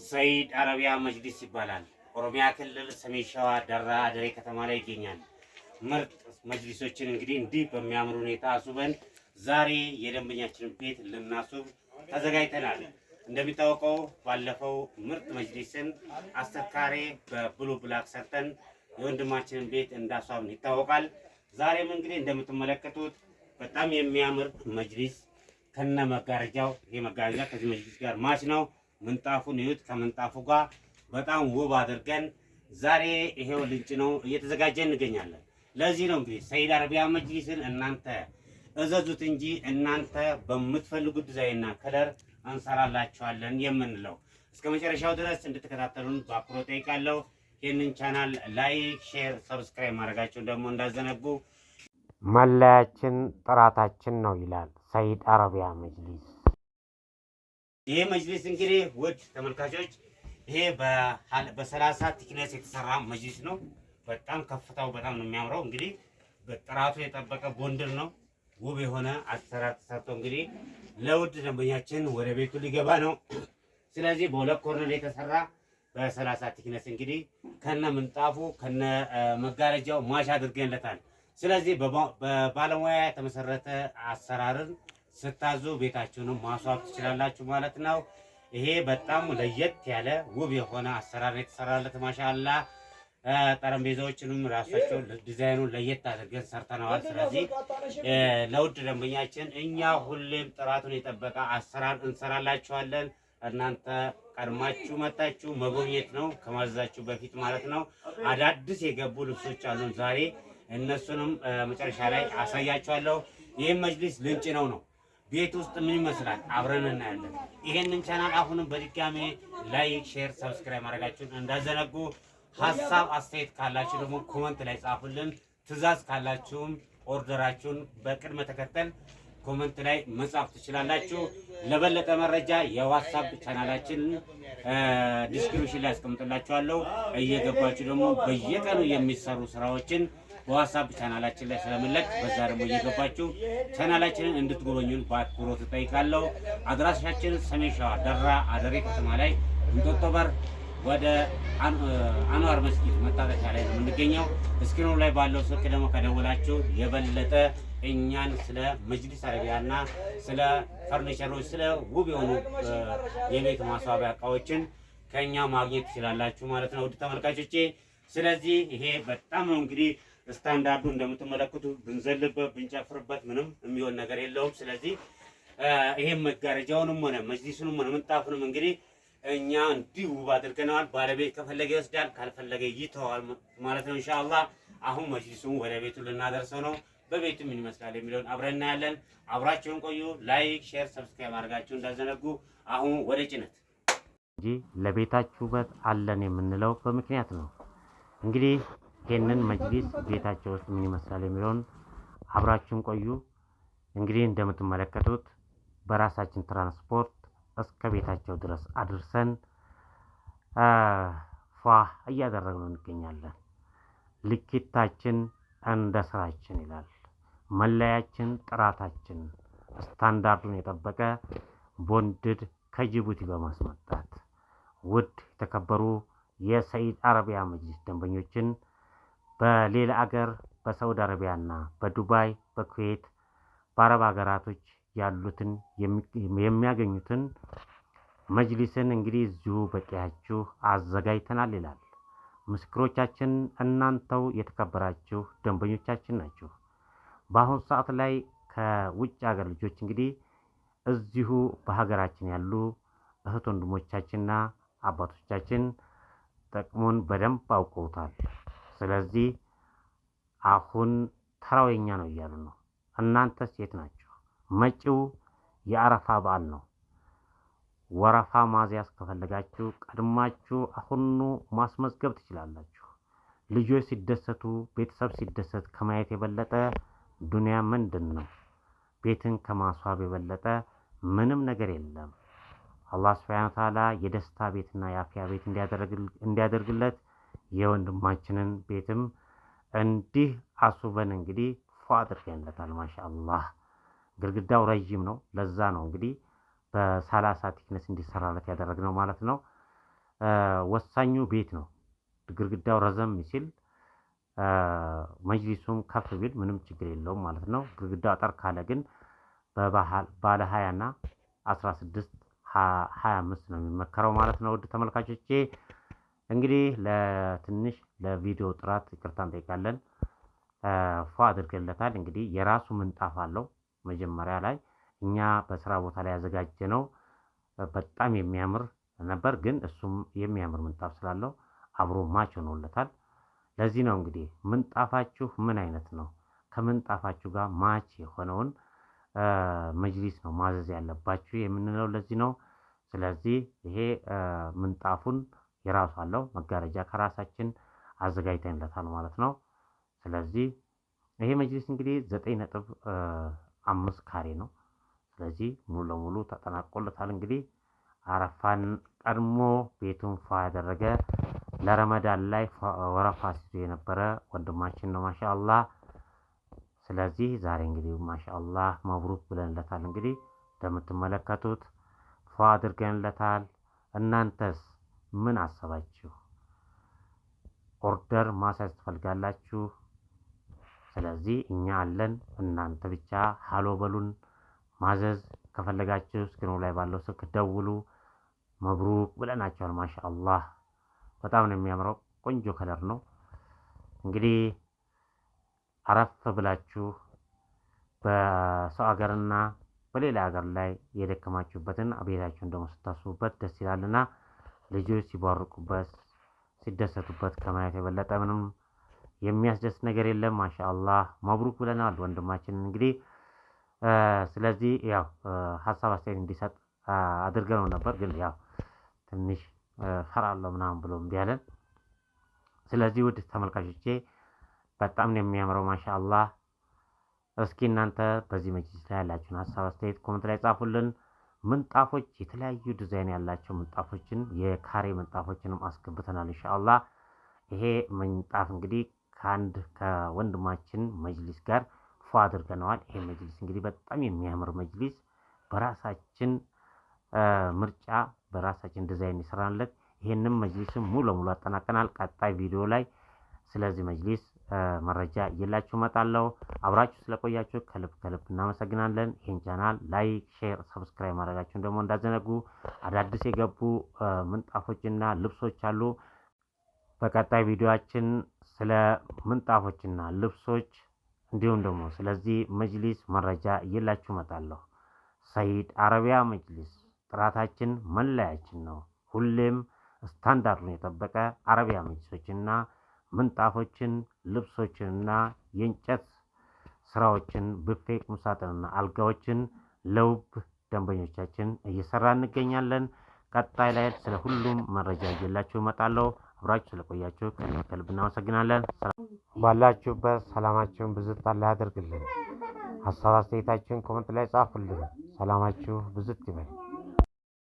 ሰይድ አረቢያ መጅሊስ ይባላል። ኦሮሚያ ክልል ሰሜን ሸዋ ደራ አደሬ ከተማ ላይ ይገኛል። ምርጥ መጅሊሶችን እንግዲህ እንዲህ በሚያምር ሁኔታ አስውበን ዛሬ የደንበኛችንን ቤት ልናስውብ ተዘጋጅተናል። እንደሚታወቀው ባለፈው ምርጥ መጅሊስን አስተካሪ በብሉ ብላክ ሰርተን የወንድማችንን ቤት እንዳስዋብን ይታወቃል። ዛሬም እንግዲህ እንደምትመለከቱት በጣም የሚያምር መጅሊስ ከነ መጋረጃው፣ ይሄ መጋረጃ ከዚህ መጅሊስ ጋር ማች ነው። ምንጣፉን እዩት። ከምንጣፉ ጋር በጣም ውብ አድርገን ዛሬ ይሄው ልንጭ ነው እየተዘጋጀን እንገኛለን። ለዚህ ነው እንግዲህ ሰይድ አረቢያ መጅሊስን እናንተ እዘዙት እንጂ እናንተ በምትፈልጉት ዲዛይንና ከለር እንሰራላችኋለን የምንለው። እስከ መጨረሻው ድረስ እንድትከታተሉን በአክብሮት ጠይቃለሁ። ይህንን ቻናል ላይክ፣ ሼር፣ ሰብስክራይብ ማድረጋቸውን ደግሞ እንዳዘነጉ። መለያችን ጥራታችን ነው ይላል ሰይድ አረቢያ መጅሊስ። ይሄ መጅሊስ እንግዲህ ውድ ተመልካቾች ይሄ በ30 ቲክነስ የተሰራ መጅሊስ ነው። በጣም ከፍታው በጣም ነው የሚያምረው። እንግዲህ በጥራቱ የጠበቀ ቦንድር ነው። ውብ የሆነ አሰራር ተሰርቶ እንግዲህ ለውድ ደንበኛችን ወደ ቤቱ ሊገባ ነው። ስለዚህ በሁለት ኮርነር የተሰራ በ30 ቲክነስ እንግዲህ ከነ ምንጣፉ ከነ መጋረጃው ማሽ አድርገንለታል። ስለዚህ በባለሙያ የተመሰረተ አሰራርን ስታዙ ቤታችሁንም ማስዋብ ትችላላችሁ ማለት ነው። ይሄ በጣም ለየት ያለ ውብ የሆነ አሰራር የተሰራለት ማሻአላ። ጠረጴዛዎችንም ራሳቸው ዲዛይኑን ለየት አድርገን ሰርተነዋል። ስለዚህ ለውድ ደንበኛችን እኛ ሁሌም ጥራቱን የጠበቀ አሰራር እንሰራላችኋለን። እናንተ ቀድማችሁ መጣችሁ መጎብኘት ነው ከማዘዛችሁ በፊት ማለት ነው። አዳዲስ የገቡ ልብሶች አሉን ዛሬ እነሱንም መጨረሻ ላይ አሳያችኋለሁ። ይህም መጅሊስ ልንጭ ነው። ቤት ውስጥ ምን ይመስላል አብረን እናያለን። ይሄንን ቻናል አሁንም በድጋሜ ላይክ፣ ሼር፣ ሰብስክራይብ ማድረጋችሁን እንዳዘነጉ። ሀሳብ አስተያየት ካላችሁ ደግሞ ኮመንት ላይ ጻፉልን። ትዕዛዝ ካላችሁም ኦርደራችሁን በቅድመ ተከተል ኮመንት ላይ መጻፍ ትችላላችሁ። ለበለጠ መረጃ የዋትስአፕ ቻናላችን ዲስክሪፕሽን ላይ አስቀምጥላችኋለሁ። እየገባችሁ ደግሞ በየቀኑ የሚሰሩ ስራዎችን በዋትስአፕ ቻናላችን ላይ ስለምንለቅ በዛ ደግሞ እየገባችሁ ቻናላችንን እንድትጎበኙን በአክብሮት እጠይቃለሁ። አድራሻችን ሰሜን ሸዋ ደራ አደሬ ከተማ ላይ እንጦጦ በር ወደ አንዋር መስጊድ መታጠቂያ ላይ ነው የምንገኘው። እስክሪኑ ላይ ባለው ስልክ ደግሞ ከደወላችሁ የበለጠ እኛን ስለ መጅሊስ አረቢያና ስለ ፈርኒቸሮች፣ ስለ ውብ የሆኑ የቤት ማስዋቢያ እቃዎችን ከኛ ማግኘት ትችላላችሁ ማለት ነው ውድ ተመልካቾቼ። ስለዚህ ይሄ በጣም ነው እንግዲህ ስታንዳርዱ እንደምትመለከቱ ብንዘልበት ብንጨፍርበት ምንም የሚሆን ነገር የለውም። ስለዚህ ይሄም መጋረጃውንም ሆነ መጅሊሱንም ሆነ ምንጣፉንም እንግዲህ እኛ እንዲህ ውብ አድርገናል። ባለቤት ከፈለገ ይወስዳል፣ ካልፈለገ ይተዋል ማለት ነው ኢንሻአላህ። አሁን መጅሊሱን ወደ ቤቱ ልናደርሰው ነው። በቤቱ ምን ይመስላል የሚለውን አብረን እናያለን። አብራችሁን ቆዩ። ላይክ፣ ሼር፣ ሰብስክራይብ አድርጋችሁ እንዳዘነጉ። አሁን ወደ ጭነት እንጂ ለቤታችሁ ውበት አለን የምንለው በምክንያት ነው። እንግዲህ ይሄንን መጅሊስ ቤታቸው ውስጥ ምን ይመስላል የሚለውን አብራችሁን ቆዩ። እንግዲህ እንደምትመለከቱት በራሳችን ትራንስፖርት እስከ ቤታቸው ድረስ አድርሰን ፏ እያደረግነው እንገኛለን። ልኬታችን እንደ ስራችን ይላል። መለያችን ጥራታችን፣ ስታንዳርዱን የጠበቀ ቦንድድ ከጅቡቲ በማስመጣት ውድ የተከበሩ የሰይድ አረቢያ መጅሊስ ደንበኞችን በሌላ አገር በሳውዲ አረቢያና በዱባይ በኩዌት በአረብ ሀገራቶች ያሉትን የሚያገኙትን መጅሊስን እንግዲህ እዚሁ በቂያችሁ አዘጋጅተናል ይላል። ምስክሮቻችን እናንተው የተከበራችሁ ደንበኞቻችን ናችሁ። በአሁኑ ሰዓት ላይ ከውጭ ሀገር ልጆች እንግዲህ እዚሁ በሀገራችን ያሉ እህት ወንድሞቻችንና አባቶቻችን ጥቅሙን በደንብ አውቀውታል። ስለዚህ አሁን ተራው የኛ ነው እያሉ ነው። እናንተስ የት ናችሁ? መጪው የአረፋ በዓል ነው። ወረፋ ማዝያዝ ከፈለጋችሁ ቀድማችሁ አሁኑ ማስመዝገብ ትችላላችሁ። ልጆች ሲደሰቱ፣ ቤተሰብ ሲደሰት ከማየት የበለጠ ዱንያ ምንድን ነው? ቤትን ከማስዋብ የበለጠ ምንም ነገር የለም። አላህ ሱብሓነሁ ወተዓላ የደስታ ቤትና የአፍያ ቤት እንዲያደርግለት የወንድማችንን ቤትም እንዲህ አስውበን እንግዲህ ፏ አድርገንለታል። ማሻአላህ ግድግዳው ረጅም ነው። ለዛ ነው እንግዲህ በ30 ቲክነስ እንዲሰራለት ያደረግነው ማለት ነው። ወሳኙ ቤት ነው። ግድግዳው ረዘም ሲል መጅሊሱም ከፍ ቢል ምንም ችግር የለውም ማለት ነው። ግድግዳው አጠር ካለ ግን ባለ 20 እና 16 25 ነው የሚመከረው ማለት ነው። ውድ ተመልካቾቼ እንግዲህ ለትንሽ ለቪዲዮ ጥራት ይቅርታ እንጠይቃለን። ፏ አድርገንለታል። እንግዲህ የራሱ ምንጣፍ አለው። መጀመሪያ ላይ እኛ በስራ ቦታ ላይ ያዘጋጀነው በጣም የሚያምር ነበር፣ ግን እሱም የሚያምር ምንጣፍ ስላለው አብሮ ማች ሆኖለታል። ለዚህ ነው እንግዲህ ምንጣፋችሁ ምን አይነት ነው፣ ከምንጣፋችሁ ጋር ማች የሆነውን መጅሊስ ነው ማዘዝ ያለባችሁ የምንለው ለዚህ ነው። ስለዚህ ይሄ ምንጣፉን የራሱ አለው። መጋረጃ ከራሳችን አዘጋጅተንለታል ማለት ነው። ስለዚህ ይሄ መጅሊስ እንግዲህ 9.5 ካሬ ነው። ስለዚህ ሙሉ ለሙሉ ተጠናቆለታል። እንግዲህ አረፋን ቀድሞ ቤቱን ፏ ያደረገ ለረመዳን ላይ ወረፋ ሲዞ የነበረ ወንድማችን ነው ማሻአላህ። ስለዚህ ዛሬ እንግዲህ ማሻአላህ መብሩክ ብለንለታል። እንግዲህ እንደምትመለከቱት ፏ አድርገንለታል። እናንተስ ምን አሰባችሁ? ኦርደር ማሳዝ ትፈልጋላችሁ? ስለዚህ እኛ አለን። እናንተ ብቻ ሃሎ በሉን። ማዘዝ ከፈለጋችሁ ስክሪኑ ላይ ባለው ስልክ ደውሉ። መብሩክ ብለናቸዋል። ማሻአላህ በጣም ነው የሚያምረው። ቆንጆ ከለር ነው። እንግዲህ አረፍ ብላችሁ በሰው ሀገርና በሌላ ሀገር ላይ የደከማችሁበትን ቤታችሁን ደግሞ ስታስቡበት ደስ ይላልና ልጆች ሲባርቁበት ሲደሰቱበት ከማየት የበለጠ ምንም የሚያስደስት ነገር የለም። ማሻአላህ መብሩክ ብለናል ወንድማችን እንግዲህ። ስለዚህ ያው ሀሳብ አስተያየት እንዲሰጥ አድርገነው ነበር፣ ግን ያው ትንሽ ፈራለሁ ምናምን ብሎ እምቢ አለን። ስለዚህ ውድ ተመልካቾቼ በጣም ነው የሚያምረው ማሻአላህ። እስኪ እናንተ በዚህ መጅሊስ ላይ ያላችሁን ሀሳብ አስተያየት ኮሜንት ላይ ጻፉልን። ምንጣፎች የተለያዩ ዲዛይን ያላቸው ምንጣፎችን የካሬ ምንጣፎችንም አስገብተናል ኢንሻአላህ። ይሄ ምንጣፍ እንግዲህ ከወንድማችን መጅሊስ ጋር ፏ አድርገነዋል። ይሄ መጅሊስ እንግዲህ በጣም የሚያምር መጅሊስ በራሳችን ምርጫ በራሳችን ዲዛይን ይሰራንለት። ይሄንን መጅሊስም ሙሉ ለሙሉ አጠናቀናል። ቀጣይ ቪዲዮ ላይ ስለዚህ መጅሊስ መረጃ እየላችሁ እመጣለሁ። አብራችሁ ስለቆያችሁ ከልብ እናመሰግናለን። ይህን ቻናል ላይክ፣ ሼር፣ ሰብስክራይብ ማድረጋችሁን ደግሞ እንዳዘነጉ። አዳዲስ የገቡ ምንጣፎችና ልብሶች አሉ። በቀጣይ ቪዲዮአችን ስለ ምንጣፎችና ልብሶች እንዲሁም ደግሞ ስለዚህ መጅሊስ መረጃ እየላችሁ እመጣለሁ። ሰይድ አረቢያ መጅሊስ ጥራታችን መለያችን ነው። ሁሌም ስታንዳርዱን የጠበቀ አረቢያ መጅሊሶችና ምንጣፎችን ልብሶችንና የእንጨት ስራዎችን ብፌ ቁምሳጥንና አልጋዎችን ለውብ ደንበኞቻችን እየሰራ እንገኛለን። ቀጣይ ላይ ስለ ሁሉም መረጃ እየላችሁ እመጣለሁ። አብራችሁ ስለቆያችሁ ከልብ እናመሰግናለን። ባላችሁበት ሰላማችሁን ብዝት አላህ ያደርግልን። ሀሳብ አስተያየታችሁን ኮሜንት ላይ ጻፉልን። ሰላማችሁ ብዝት ይበል።